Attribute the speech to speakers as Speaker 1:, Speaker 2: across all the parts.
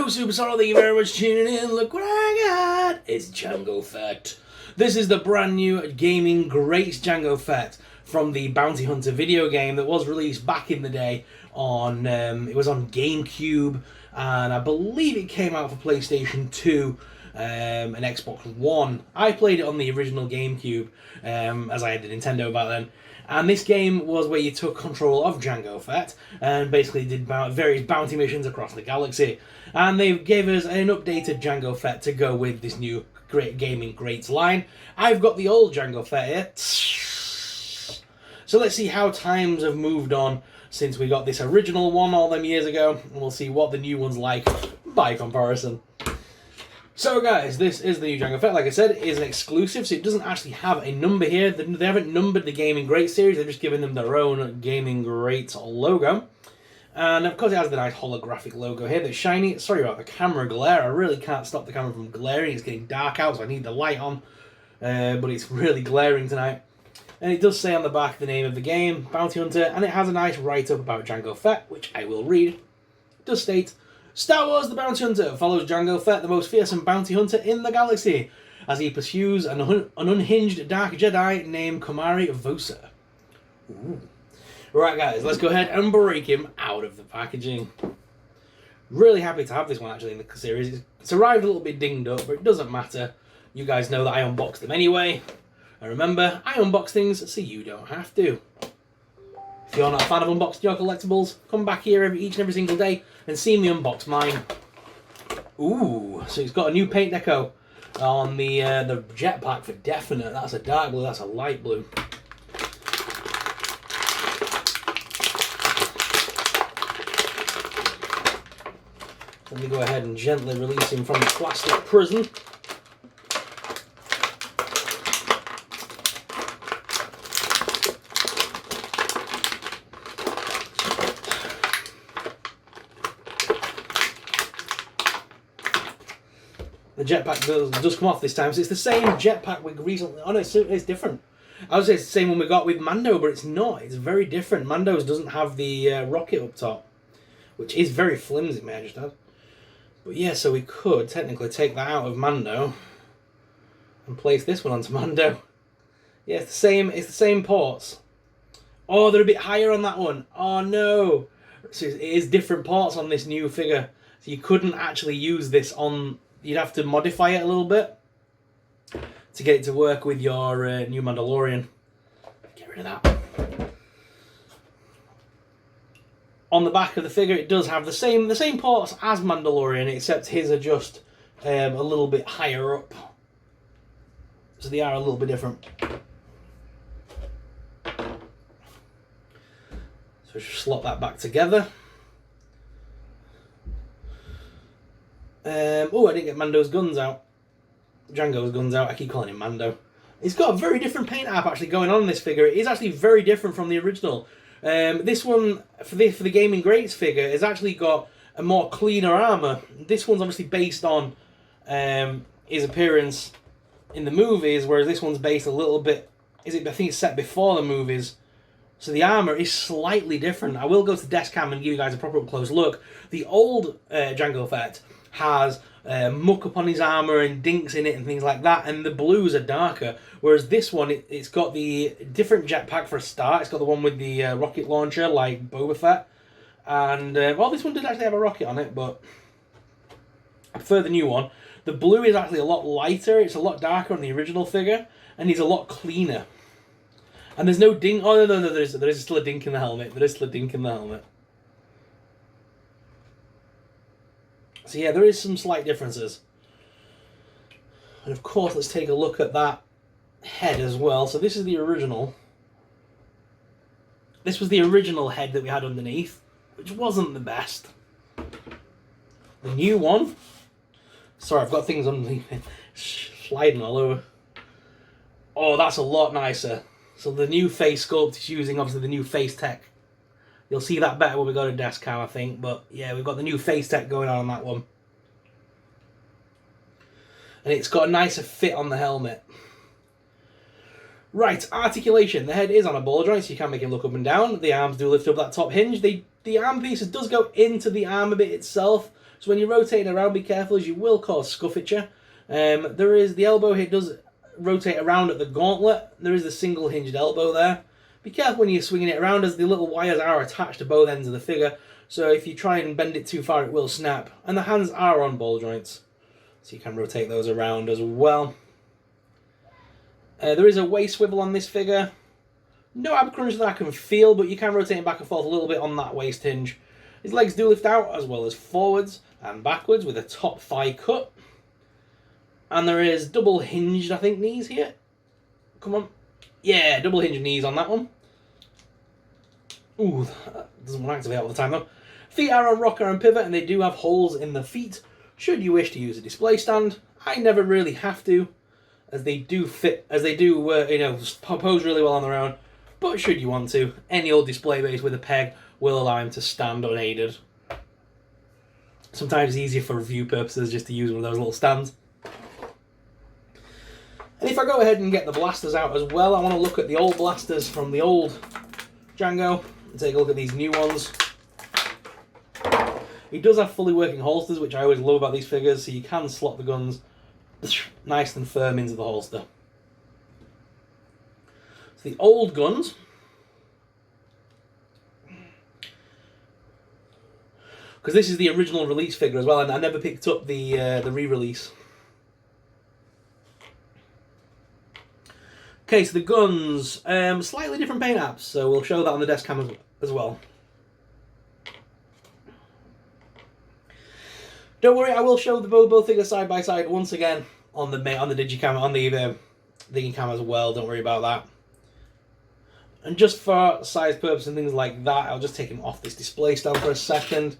Speaker 1: Superstar, thank you very much for tuning in. Look what I got! It's Jango Fett. This is the brand new gaming great Jango Fett from the Bounty Hunter video game that was released back in the day on, it was on GameCube, and I believe it came out for PlayStation 2 and Xbox One. I played it on the original GameCube, as I had the Nintendo back then. And this game was where you took control of Jango Fett and basically did various bounty missions across the galaxy. And they gave us an updated Jango Fett to go with this new great gaming greats line. I've got the old Jango Fett here. So let's see how times have moved on since we got this original one all them years ago. And we'll see what the new one's like by comparison. So guys, this is the new Jango Fett. Like I said, it is an exclusive, so it doesn't actually have a number here. They haven't numbered the Gaming Greats series, they've just given them their own Gaming Greats logo. And of course it has the nice holographic logo here that's shiny. Sorry about the camera glare, I really can't stop the camera from glaring. It's getting dark out, so I need the light on. But it's really glaring tonight. And it does say on the back the name of the game, Bounty Hunter, and it has a nice write-up about Jango Fett, which I will read. It does state, Star Wars The Bounty Hunter follows Jango Fett, the most fearsome bounty hunter in the galaxy, as he pursues an unhinged Dark Jedi named Komari Vosa. Ooh. Right guys, let's go ahead and break him out of the packaging. Really happy to have this one actually in the series. It's arrived a little bit dinged up, but it doesn't matter. You guys know that I unboxed them anyway. And remember, I unbox things so you don't have to. If you're not a fan of unboxing your collectibles, come back here each and every single day and see me unbox mine. Ooh, so it's got a new paint deco on the jetpack for definite. That's a dark blue, that's a light blue. Let me go ahead and gently release him from the plastic prison. The jetpack does come off this time, so it's the same jetpack we recently... Oh no, it's different. I would say it's the same one we got with Mando, but it's not. It's very different. Mando's doesn't have the rocket up top, which is very flimsy, may I just add. But yeah, so we could technically take that out of Mando and place this one onto Mando. Yeah, it's the same ports. Oh, they're a bit higher on that one. Oh no. So it is different ports on this new figure. So you couldn't actually use this on... You'd have to modify it a little bit to get it to work with your new Mandalorian. Get rid of that. On the back of the figure, it does have the same ports as Mandalorian, except his are just a little bit higher up. So they are a little bit different. So just slot that back together. Oh, I didn't get Mando's guns out. Jango's guns out. I keep calling him Mando. It's got a very different paint app actually going on in this figure. It is actually very different from the original. This one, for the Gaming Greats figure, has actually got a more cleaner armour. This one's obviously based on his appearance in the movies, whereas this one's based a little bit... I think it's set before the movies. So the armour is slightly different. I will go to the desk cam and give you guys a proper up-close look. The old Jango Fett has muck up on his armour and dinks in it and things like that, and the blues are darker, whereas this one, it's got the different jetpack for a start. It's got the one with the rocket launcher like Boba Fett, and well, this one did actually have a rocket on it, but I prefer the new one. The blue is actually a lot lighter, it's a lot darker on the original figure, and he's a lot cleaner. And there's no dink. Oh no, there is still a dink in the helmet. There is still a dink in the helmet. So yeah, there is some slight differences. And of course, let's take a look at that head as well. So this is the original. This was the original head that we had underneath, which wasn't the best. The new one... Sorry, I've got things underneath me sliding all over. Oh, that's a lot nicer. So the new face sculpt is using, obviously, the new face tech. You'll see that better when we go to desk cam, I think. But yeah, we've got the new face tech going on that one. And it's got a nicer fit on the helmet. Right, articulation. The head is on a ball joint, so you can make it look up and down. The arms do lift up that top hinge. The arm pieces does go into the armor bit itself, So when you're rotating around, be careful as you will cause scuffature. There is the elbow here does rotate around at the gauntlet. There is the single hinged elbow there. Be careful when you're swinging it around as the little wires are attached to both ends of the figure. So if you try and bend it too far, it will snap. And the hands are on ball joints, so you can rotate those around as well. There is a waist swivel on this figure. No ab crunch that I can feel, but you can rotate him back and forth a little bit on that waist hinge. His legs do lift out as well as forwards and backwards with a top thigh cut. And there is double hinged, I think, knees here. Come on. Yeah, double hinged knees on that one. Ooh, that doesn't want to activate all the time though. Feet are on rocker and pivot, and they do have holes in the feet. Should you wish to use a display stand, I never really have to, as they do fit, as they do, pose really well on their own. But should you want to, any old display base with a peg will allow him to stand unaided. Sometimes it's easier for review purposes just to use one of those little stands. And if I go ahead and get the blasters out as well, I want to look at the old blasters from the old Jango and take a look at these new ones. He does have fully working holsters, which I always love about these figures, so you can slot the guns nice and firm into the holster. So the old guns, because this is the original release figure as well, and I never picked up the re-release. Okay, so the guns, slightly different paint apps, so we'll show that on the desk cam as well. Don't worry, I will show the both figures side by side once again on the digicam, on the thingy cam as well. Don't worry about that. And just for size purpose and things like that, I'll just take him off this display stand for a second.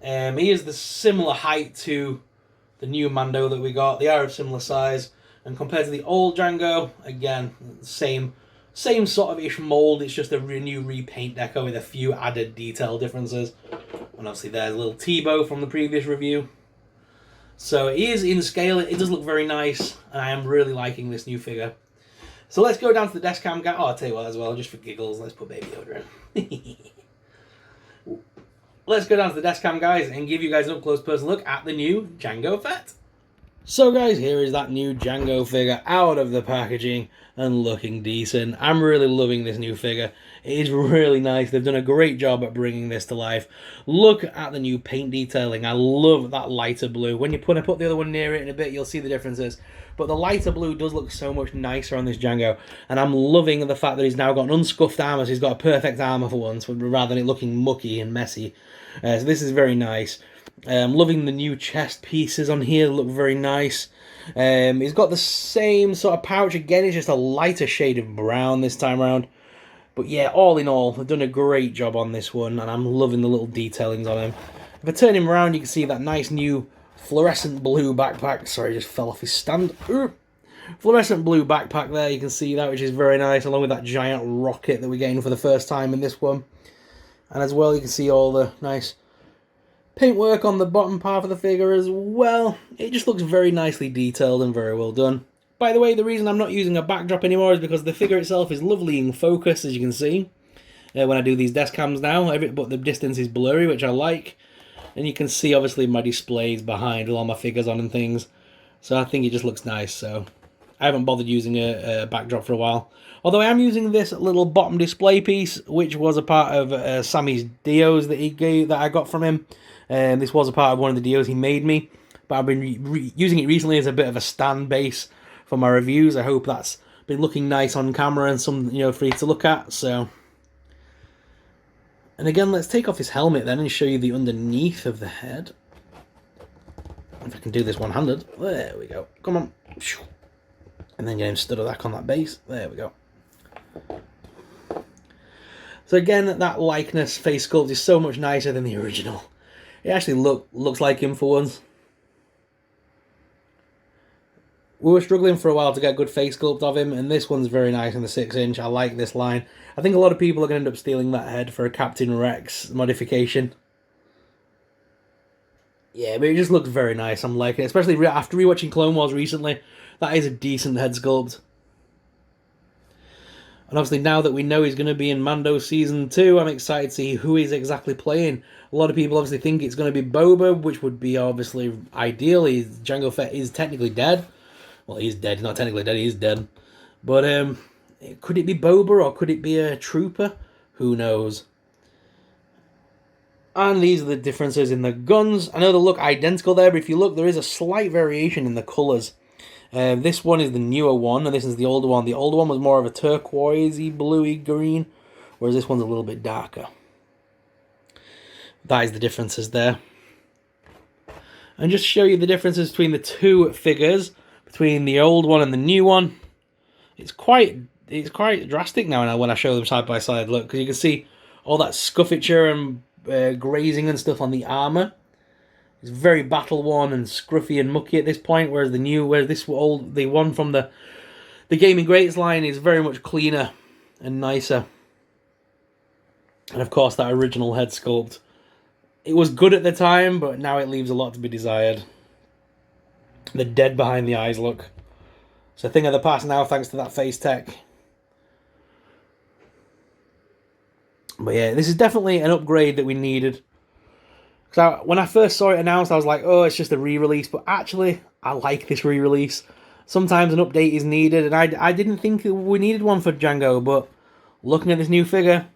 Speaker 1: He is the similar height to the new Mando that we got. They are of similar size. And compared to the old Jango, again, same sort of ish mold. It's just a new repaint deco with a few added detail differences. And obviously there's a little T-bow from the previous review. So it is in scale. It does look very nice, and I am really liking this new figure. So let's go down to the desk cam. Oh, I'll tell you what as well, just for giggles, let's put Baby Yoda in. Let's go down to the desk cam, guys, and give you guys an up-close personal look at the new Jango Fett. So guys, here is that new Jango figure out of the packaging and looking decent. I'm really loving this new figure. It is really nice. They've done a great job at bringing this to life. Look at the new paint detailing. I love that lighter blue. When I put the other one near it in a bit, you'll see the differences. But the lighter blue does look so much nicer on this Jango. And I'm loving the fact that he's now got an unscuffed armor. So he's got a perfect armor for once, rather than it looking mucky and messy. So this is very nice. Loving the new chest pieces on here, look very nice. He's got the same sort of pouch again, it's just a lighter shade of brown this time around. But yeah, all in all, they've done a great job on this one, and I'm loving the little detailings on him. If I turn him around, you can see that nice new fluorescent blue backpack. Sorry, just fell off his stand. Fluorescent blue backpack there, you can see that, which is very nice, along with that giant rocket that we're getting for the first time in this one. And as well, you can see all the nice paintwork on the bottom part of the figure as well. It just looks very nicely detailed and very well done. By the way, the reason I'm not using a backdrop anymore is because the figure itself is lovely in focus, as you can see. When I do these desk cams now, but the distance is blurry, which I like. And you can see, obviously, my displays behind with all my figures on and things. So I think it just looks nice, so I haven't bothered using a backdrop for a while. Although I am using this little bottom display piece, which was a part of Sammy's Dios that I got from him. This was a part of one of the deals he made me, but I've been using it recently as a bit of a stand base for my reviews. I hope that's been looking nice on camera and some, for you to look at. So, and again, let's take off his helmet then and show you the underneath of the head. If I can do this one-handed, there we go. Come on, and then get him stood back on that base. There we go. So again, that likeness face sculpt is so much nicer than the original. It actually looks like him for once. We were struggling for a while to get a good face sculpt of him, and this one's very nice in the 6-inch. I like this line. I think a lot of people are going to end up stealing that head for a Captain Rex modification. Yeah, but it just looks very nice. I'm liking it, especially after rewatching Clone Wars recently. That is a decent head sculpt. And obviously now that we know he's going to be in Mando Season 2, I'm excited to see who he's exactly playing. A lot of people obviously think it's going to be Boba, which would be obviously ideal. Jango Fett is technically dead. Well, he's dead. He's not technically dead, he is dead. But could it be Boba or could it be a trooper? Who knows? And these are the differences in the guns. I know they look identical there, but if you look, there is a slight variation in the colours. This one is the newer one, and this is the older one. The older one was more of a turquoisey, bluey green, whereas this one's a little bit darker. That is the differences there. And just to show you the differences between the two figures, between the old one and the new one, it's quite drastic now when I show them side by side. Look, because you can see all that scuffature and grazing and stuff on the armor. It's very battle worn and scruffy and mucky at this point, whereas the one from the Gaming Greats line is very much cleaner and nicer. And of course, that original head sculpt, it was good at the time, but now it leaves a lot to be desired. The dead behind the eyes look. It's a thing of the past now, thanks to that face tech. But yeah, this is definitely an upgrade that we needed. Because when I first saw it announced, I was like, oh, it's just a re-release. But actually, I like this re-release. Sometimes an update is needed, and I didn't think we needed one for Jango, but looking at this new figure,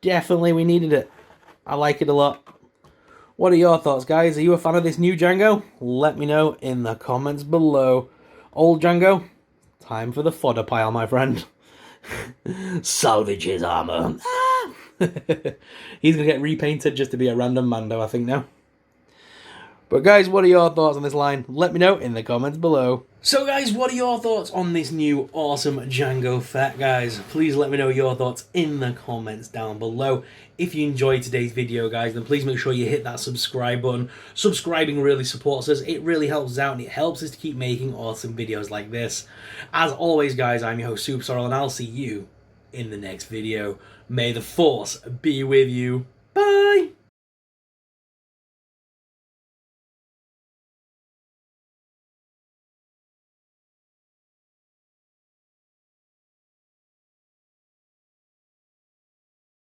Speaker 1: definitely we needed it. I like it a lot. What are your thoughts, guys? Are you a fan of this new Jango? Let me know in the comments below. Old Jango, time for the fodder pile, my friend. Salvage his armor. He's going to get repainted just to be a random Mando, I think, now. But guys, what are your thoughts on this line? Let me know in the comments below. So guys, what are your thoughts on this new awesome Jango Fett, guys? Please let me know your thoughts in the comments down below. If you enjoyed today's video, guys, then please make sure you hit that subscribe button. Subscribing really supports us. It really helps us out, and it helps us to keep making awesome videos like this. As always, guys, I'm your host, Super Sorrel, and I'll see you in the next video. May the Force be with you. Bye!